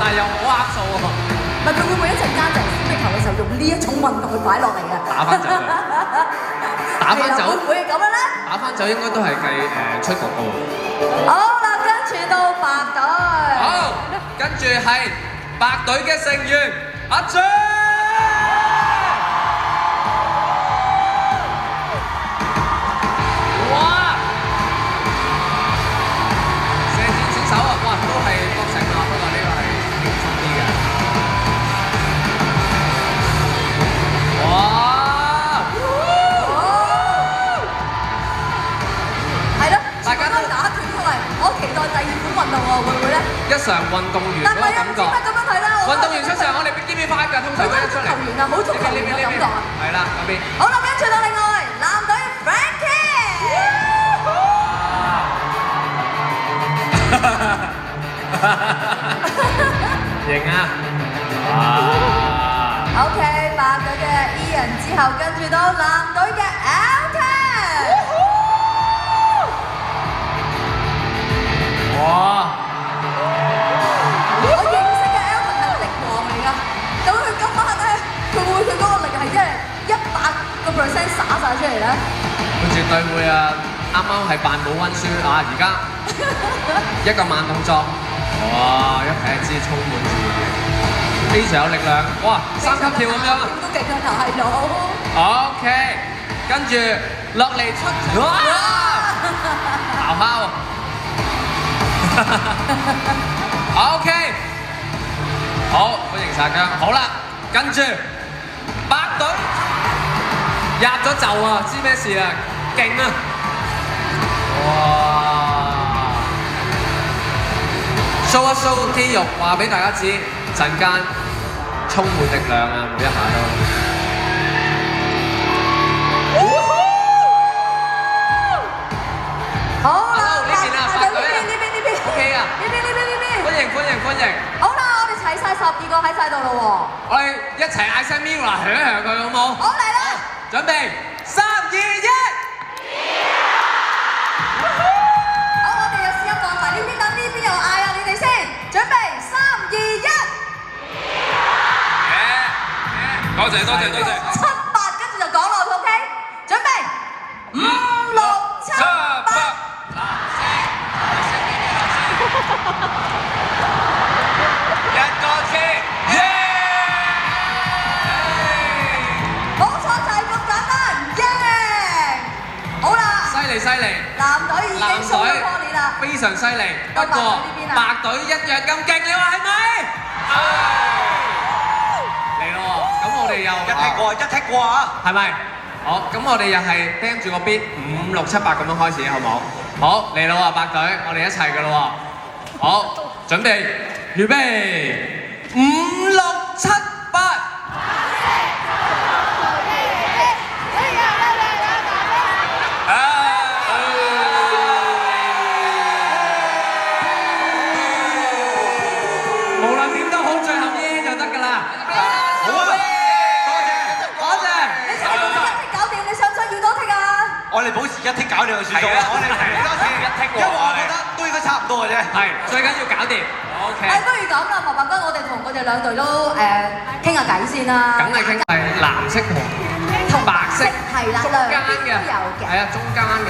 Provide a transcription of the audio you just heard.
係又好啱數喎。唔係佢會唔會一陣間就閃避球嘅時候用呢一種運動去擺落嚟啊？打翻走佢，打翻走會唔會係咁樣咧？打翻走應該都係計出局嘅喎。好啦，跟住到白隊。好，跟住係白隊嘅成員阿張。哇！射箭選手啊，哇，都係國情啊，不過呢個係輕鬆啲嘅。哇！係咯，大家都打斷出嚟，我期待第二款運動喎，會唔會咧？一場運動員嗰個感覺。但係啊，唔知乜咁樣睇啦。運動員出場，我哋邊邊快㗎，通常都一出嚟。球員啊，好足球員嘅感覺啊。係啦，嗰邊。好啦，跟住到另外男隊 Frankie。型啊！哇 OK， 白隊嘅 Ian 之後，跟住到藍隊嘅 Alton。哇！我認識嘅 Alton 係力王嚟㗎，咁佢今晚咧，佢會佢嗰個力係100% 灑晒出嚟咧？佢絕對會啊！啱啱係扮冇溫書啊，而家一個慢動作，哇！一睇就知充滿住非常有力量，哇！三級跳咁樣，都勁啊，大佬。OK， 跟住落嚟出，哇！咆哮。OK， 好，歡迎晒姜。好啦，跟住白隊入咗就啊，知咩事啊？勁啊！哇 ！show 一 show 肌肉，話俾大家知，陣間充滿力量啊！每一下都。好啦，呢邊啊，白隊啊呢邊，OK 啊，呢邊。歡迎。好啦，我哋齊晒12個喺晒度咯喎。我哋一齊嗌聲 Mirror 響一響佢好冇？好嚟啦！準備3、2、1。好，我哋又試一個埋呢邊，等呢邊又嗌啊！你哋先，準備3、2、1。多謝。 7、8，跟住就講落 ，OK？ 準備5、6、7、8。冇錯，就係咁簡單，耶！好啦，犀利！藍隊已經掃咗波鏈啦，非常犀利。不過白隊一樣咁勁，你話係咪？嚟咯！咁我哋又一踢過啊！係咪？好，咁我哋又係盯住個 beat 5、6、7、8咁樣開始，好唔好？好，嚟咯喎，白隊，我哋一齊㗎咯喎。好，準備，預備，5、6、7、8。無論點都好，最後耶就得㗎啦。好啊，多謝。你齊到一剔搞掂，你想唔想要多剔啊？我哋保持一剔搞掂就算數啦。我哋嚟多次一剔喎，因為我覺得都應該差唔多嘅啫。係，最緊要搞掂。OK。不如咁啦，白哥，我哋同佢哋兩隊都傾下偈先啦。梗係傾係藍色同白色，係啦，中間嘅，兩邊都有嘅。係啊，中間嘅。